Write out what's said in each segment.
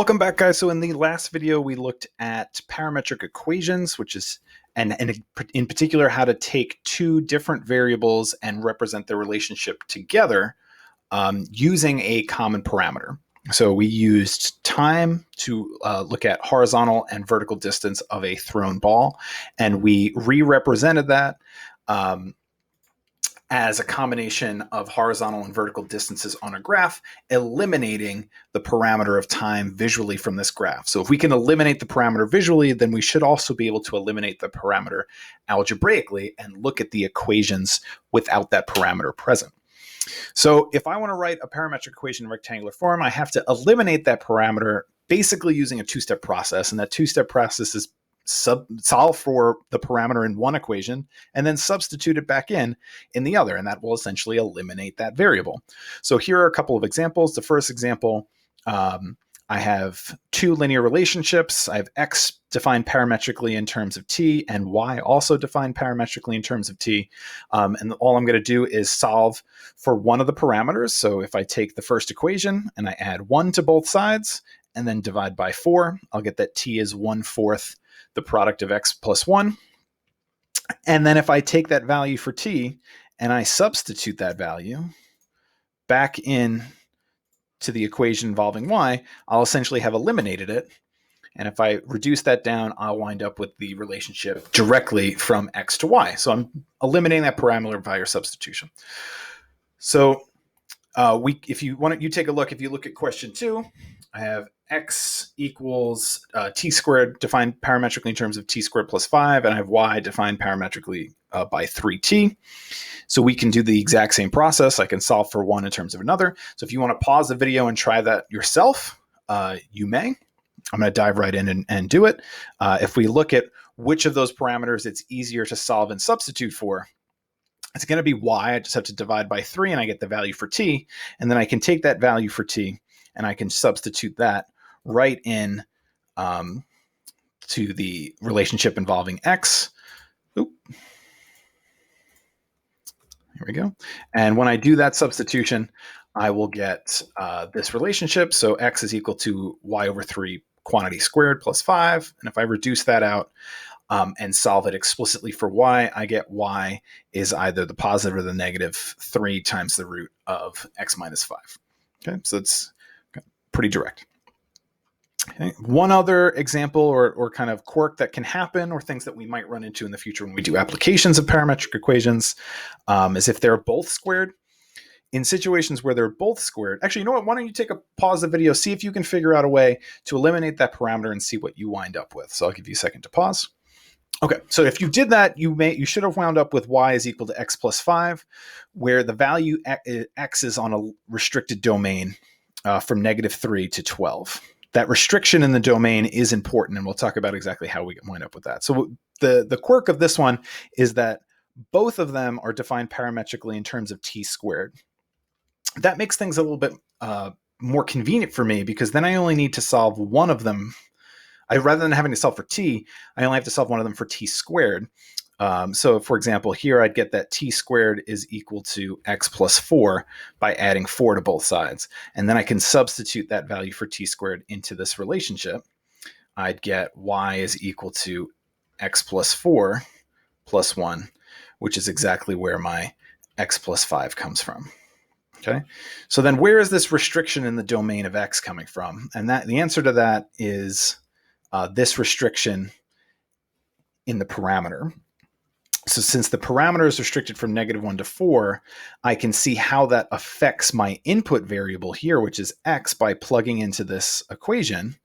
Welcome back, guys. So in the last video, we looked at parametric equations, which is, and in particular, how to take two different variables and represent their relationship together using a common parameter. So we used time to look at horizontal and vertical distance of a thrown ball, and we re-represented that as a combination of horizontal and vertical distances on a graph, eliminating the parameter of time visually from this graph. So if we can eliminate the parameter visually, then we should also be able to eliminate the parameter algebraically and look at the equations without that parameter present. So if I want to write a parametric equation in rectangular form, I have to eliminate that parameter basically using a two-step process. And that two-step process is solve for the parameter in one equation and then substitute it back in the other, and that will essentially eliminate that variable. So here are a couple of examples. The first example, I have two linear relationships. I have x defined parametrically in terms of t and y also defined parametrically in terms of t. And all I'm going to do is solve for one of the parameters. So if I take the first equation and I add 1 to both sides and then divide by 4, I'll get that t is 1/4 the product of x plus 1. And then if I take that value for t and I substitute that value back in to the equation involving y, I'll essentially have eliminated it. And if I reduce that down, I'll wind up with the relationship directly from x to y. So I'm eliminating that parameter via substitution. So if you want to, you take a look. If you look at question 2, I have x equals t squared defined parametrically in terms of t squared plus 5, and I have y defined parametrically by 3t. So we can do the exact same process. I can solve for one in terms of another. So if you want to pause the video and try that yourself, you may. I'm going to dive right in and do it. If we look at which of those parameters it's easier to solve and substitute for, it's going to be y. I just have to divide by 3 and I get the value for t. And then I can take that value for t and I can substitute that right in to the relationship involving x. Oop. Here we go. And when I do that substitution, I will get this relationship. So x is equal to y over 3 quantity squared plus 5. And if I reduce that out and solve it explicitly for y, I get y is either the positive or the negative 3 times the root of x minus 5. Okay, so it's pretty direct. Okay. One other example or kind of quirk that can happen, or things that we might run into in the future when we do applications of parametric equations, is if they're both squared. In situations where they're both squared, actually, you know what? Why don't you take a pause the video, see if you can figure out a way to eliminate that parameter and see what you wind up with. So I'll give you a second to pause. Okay, so if you did that, you should have wound up with y is equal to x plus 5, where the value x is on a restricted domain from -3 to 12. That restriction in the domain is important, and we'll talk about exactly how we wind up with that. So the quirk of this one is that both of them are defined parametrically in terms of t squared. That makes things a little bit more convenient for me, because then I only need to solve one of them. Rather than having to solve for t, I only have to solve one of them for t squared. So for example, here I'd get that t squared is equal to x plus 4 by adding 4 to both sides. And then I can substitute that value for t squared into this relationship. I'd get y is equal to x plus 4 plus 1, which is exactly where my x plus 5 comes from. Okay, so then where is this restriction in the domain of x coming from? And the answer to that is this restriction in the parameter. So since the parameter is restricted from -1 to 4, I can see how that affects my input variable here, which is x, by plugging into this equation.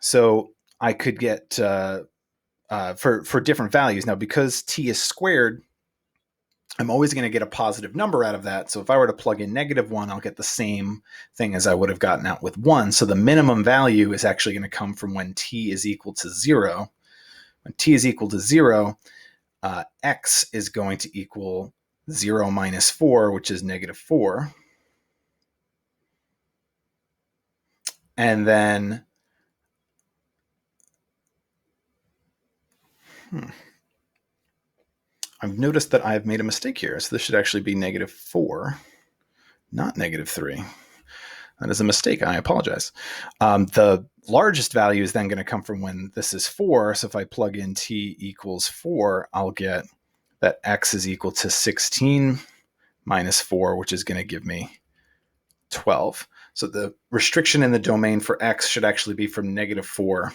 So I could get for different values. Now, because t is squared, I'm always going to get a positive number out of that. So if I were to plug in -1, I'll get the same thing as I would have gotten out with 1. So the minimum value is actually going to come from when t is equal to 0. When t is equal to 0, x is going to equal 0 minus 4, which is -4. And then I've noticed that I've made a mistake here. So this should actually be -4, not -3. That is a mistake. I apologize. The largest value is then going to come from when this is 4. So if I plug in t equals 4, I'll get that x is equal to 16 minus 4, which is going to give me 12. So the restriction in the domain for x should actually be from -4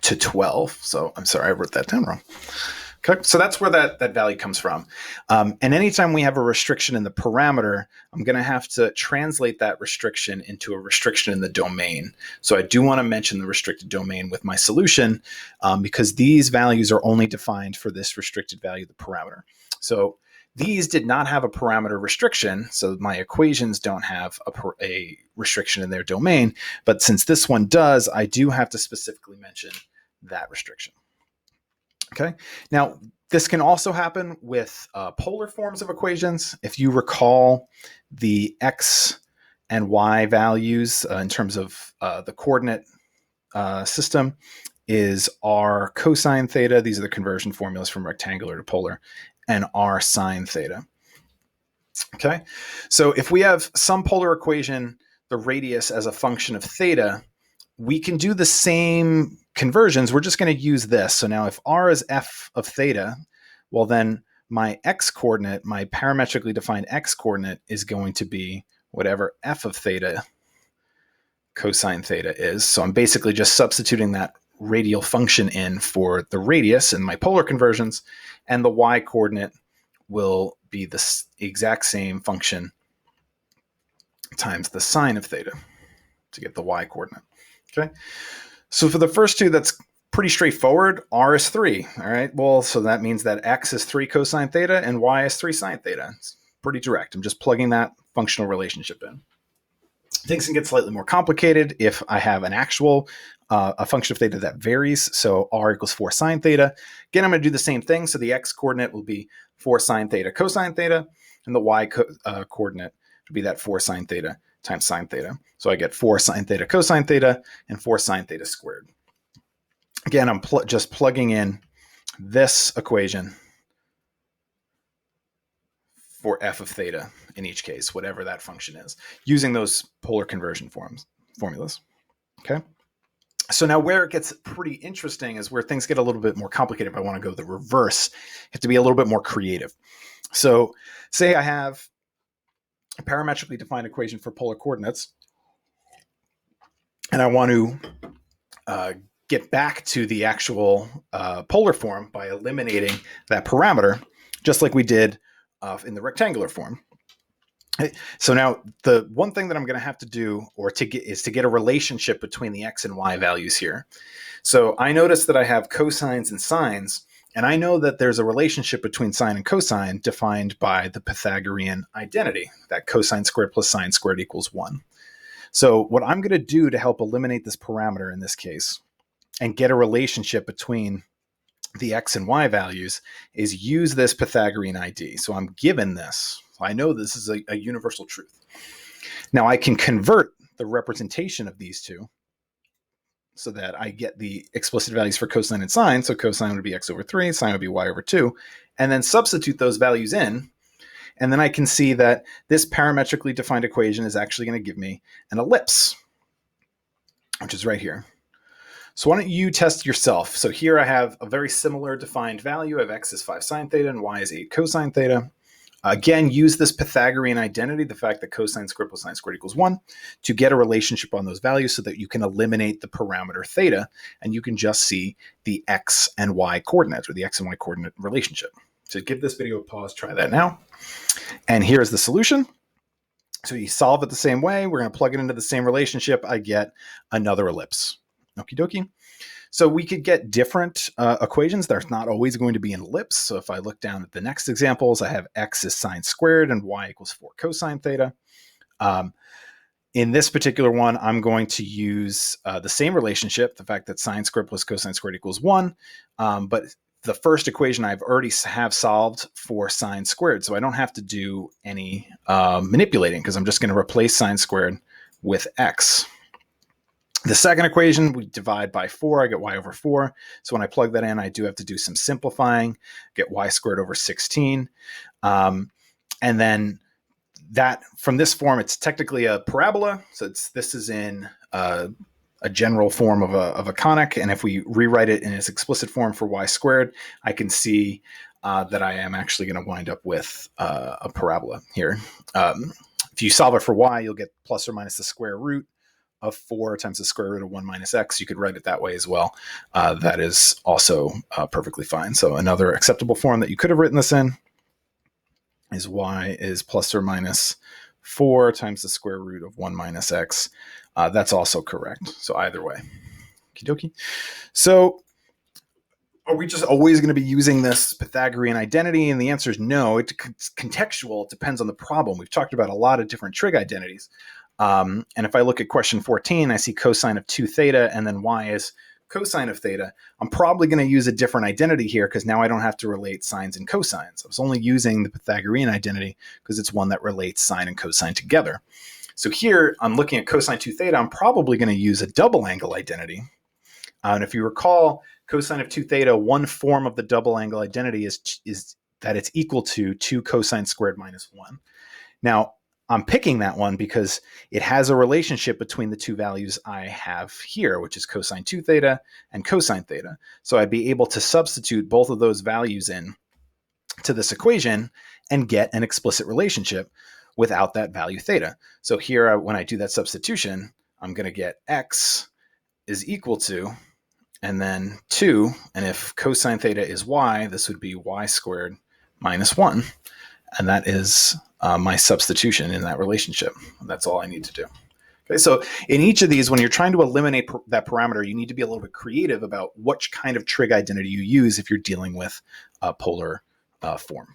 to 12. So I'm sorry, I wrote that down wrong. Okay, so that's where that value comes from. And anytime we have a restriction in the parameter, I'm going to have to translate that restriction into a restriction in the domain. So I do want to mention the restricted domain with my solution because these values are only defined for this restricted value of the parameter. So these did not have a parameter restriction, so my equations don't have a restriction in their domain. But since this one does, I do have to specifically mention that restriction. Okay. Now, this can also happen with polar forms of equations. If you recall, the x and y values in terms of the coordinate system is r cosine theta. These are the conversion formulas from rectangular to polar, and r sine theta. Okay. So if we have some polar equation, the radius as a function of theta, we can do the same conversions. We're just going to use this. So now if r is f of theta, well then my x coordinate, my parametrically defined x coordinate is going to be whatever f of theta cosine theta is. So I'm basically just substituting that radial function in for the radius in my polar conversions, and the y coordinate will be the exact same function times the sine of theta to get the y coordinate. Okay. So for the first two, that's pretty straightforward. R is 3. All right. Well, so that means that x is 3 cosine theta and y is 3 sine theta. It's pretty direct. I'm just plugging that functional relationship in. Things can get slightly more complicated if I have an actual a function of theta that varies. So r equals 4 sine theta. Again, I'm going to do the same thing. So the x coordinate will be 4 sine theta cosine theta, and the y coordinate would be that 4 sine theta times sine theta. So I get 4 sine theta cosine theta and 4 sine theta squared. Again, I'm just plugging in this equation for f of theta in each case, whatever that function is, using those polar conversion formulas. Okay. So now where it gets pretty interesting is where things get a little bit more complicated. If I want to go the reverse, I have to be a little bit more creative. So say I have a parametrically defined equation for polar coordinates, and I want to get back to the actual polar form by eliminating that parameter, just like we did in the rectangular form. So now the one thing that I'm going to have to do is to get a relationship between the x and y values here. So I notice that I have cosines and sines, and I know that there's a relationship between sine and cosine defined by the Pythagorean identity, that cosine squared plus sine squared equals 1. So what I'm going to do to help eliminate this parameter in this case and get a relationship between the x and y values is use this Pythagorean ID. So I'm given this. I know this is a universal truth. Now I can convert the representation of these two so that I get the explicit values for cosine and sine. So cosine would be x over 3, sine would be y over 2, and then substitute those values in. And then I can see that this parametrically defined equation is actually going to give me an ellipse, which is right here. So why don't you test yourself? So here I have a very similar defined value of x is 5 sine theta and y is 8 cosine theta. Again, use this Pythagorean identity, the fact that cosine squared plus sine squared equals 1, to get a relationship on those values so that you can eliminate the parameter theta, and you can just see the x and y coordinates, or the x and y coordinate relationship. So give this video a pause, try that now. And here's the solution. So you solve it the same way. We're going to plug it into the same relationship. I get another ellipse. Okie dokie. So we could get different equations. There's not always going to be an ellipse. So if I look down at the next examples, I have x is sine squared and y equals 4 cosine theta. In this particular one, I'm going to use the same relationship, the fact that sine squared plus cosine squared equals 1. But the first equation I've already have solved for sine squared. So I don't have to do any manipulating because I'm just going to replace sine squared with x. The second equation, we divide by 4, I get y over 4. So when I plug that in, I do have to do some simplifying, get y squared over 16. And then that from this form, it's technically a parabola. So this is in a general form of a conic. And if we rewrite it in its explicit form for y squared, I can see that I am actually going to wind up with a parabola here. If you solve it for y, you'll get plus or minus the square root of 4 times the square root of 1 minus x. You could write it that way as well. That is also perfectly fine. So another acceptable form that you could have written this in is y is plus or minus 4 times the square root of 1 minus x. That's also correct. So either way. Okie dokie. So are we just always going to be using this Pythagorean identity? And the answer is no. It's contextual. It depends on the problem. We've talked about a lot of different trig identities. And if I look at question 14, I see cosine of 2 theta, and then y is cosine of theta. I'm probably going to use a different identity here because now I don't have to relate sines and cosines. I was only using the Pythagorean identity because it's one that relates sine and cosine together. So here I'm looking at cosine 2 theta. I'm probably going to use a double angle identity. And if you recall, cosine of 2 theta, one form of the double angle identity is that it's equal to 2 cosine squared minus 1. Now, I'm picking that one because it has a relationship between the two values I have here, which is cosine 2 theta and cosine theta. So I'd be able to substitute both of those values in to this equation and get an explicit relationship without that value theta. So here, when I do that substitution, I'm going to get x is equal to, and then 2, and if cosine theta is y, this would be y squared minus 1. And that is my substitution in that relationship. That's all I need to do. Okay, so in each of these, when you're trying to eliminate that parameter, you need to be a little bit creative about which kind of trig identity you use if you're dealing with a polar form.